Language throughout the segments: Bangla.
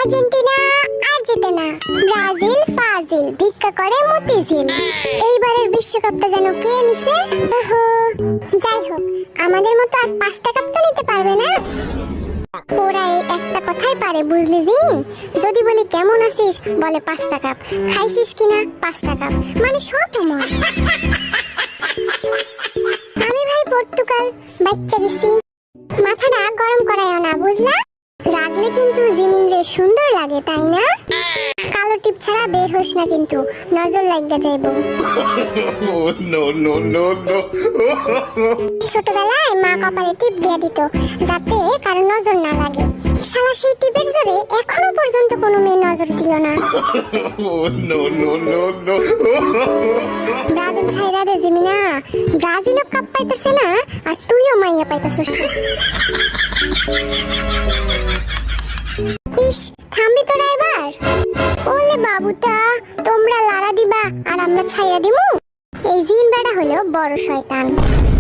আর্জেন্টিনা আর জেতে না, ব্রাজিল ফাজিল ভিক্ষা করে মতিঝিল। এইবারের বিশ্বকাপটা যেন কে নিছে। ওহো, যাই হোক, আমাদের মতো আর 5টা কাপ তো নিতে পারবে না। ওরা এই একটা কথাই পারে, বুঝলি জিন? যদি বলি কেমন আছিস, বলে 5টা কাপ। খাইছিস কিনা, 5টা কাপ, মানে সব সময়। আমি ভাই পর্তুগাল, বাচ্চা গেছি। মাথাটা গরম করায়ও না, বুঝলা? রাগলে কিন্তু জিমিন রে সুন্দর লাগে, তাই না? কালো টিপ ছাড়া বের হোস না কিন্তু, নজর লাগা যাইবো। ছোটবেলায় মা কপালে টিপ দিয়ে দিত, যাতে কারো নজর না লাগে। শালা সেই টিপের জোরে এখনো পর্যন্ত কোনো মেয়ে নজর দিল না। ব্রাজিল ছাইরা দে জিমিনা, ব্রাজিলও কাপ পাইতেছে না, আর তুইও মাইয়া পাইতেছিস। ইস, থামবি তোরা এবার? ওলে বাবুটা, তোমরা লারা দিবা আর আমরা ছাইয়া দিমু? এই জিন বেড়া হলো বড় শয়তান।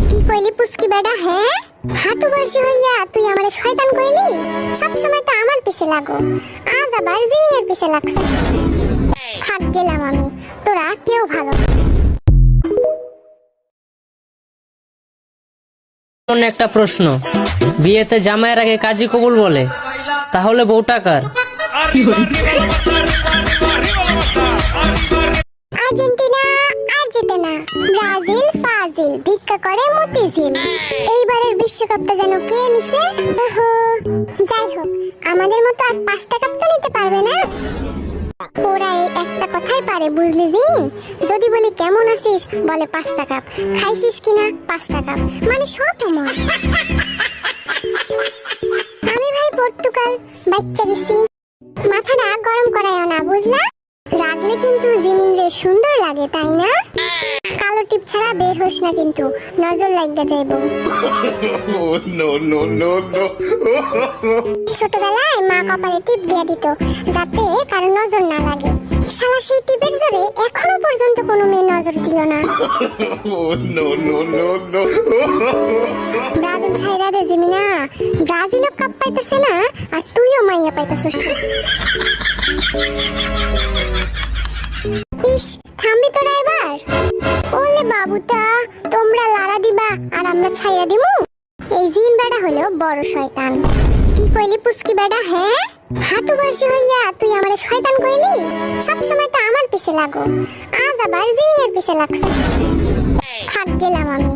কি কইলি পুস্কি বেড়া? হ্যাঁ, হাঁটু বয়সী হইয়া তুই আমারে শয়তান কইলি? সব সময় তো আমার পিছে লাগো, আজ আবার জিমিনের পিছে লাগছে। থাক গেলাম আমি, তোরা কেউ ভালো না। একটা প্রশ্ন, বিয়েতে জামাইয়ের আগে কাজী কবুল বলে, তাহলে বউটা কার? আর্জেন্টিনা আর জেতে না, ব্রাজিল ফাজিল ভিক্ষা করে মতিঝিল। এইবারের বিশ্বকাপটা যেন কে নিছে। ওহো, যাই হোক, আমাদের মতো আর 5টা কাপ তো নিতে পারবে না। ওরা এই একটা কথাই পারে, বুঝলি জিন? যদি বলি কেমন আছিস, বলে 5টা কাপ। খাইছিস কিনা, 5টা কাপ, মানে সব সময়। আমি ভাই পর্তুগাল, বাচ্চা গেছি। মাথাটা গরম করায়ও না, বুঝলা? রাগলে কিন্তু জিমিন রে সুন্দর লাগে, তাই না? কালো টিপ ছাড়া বের হোস না কিন্তু, নজর লাগা যাইবো। ছোটবেলায় মা কপালে টিপ দিয়ে দিত, যাতে কারো নজর না লাগে। শালা সেই টিপের জোরে এখনো পর্যন্ত কোনো মেয়ে নজর দিল না। ব্রাজিল ছাইরা দে জিমিনা, ব্রাজিলও কাপ পাইতেছে না, আর তুইও মাইয়া পাইতেছিস। ইস, থামবি তোরা এবার? ওলে বাবুটা, তোমরা লারা দিবা আর আমরা ছাইয়া দিমু? এই জিন বেড়া হলো বড় শয়তান। কি কইলি পুস্কি বেড়া? হ্যাঁ, হাঁটু বয়সী হইয়া তুই আমারে শয়তান কইলি? সব সময় তো আমার পিছে লাগো, আজ আবার জিমিনের পিছে লাগছে। থাক গেলাম আমি।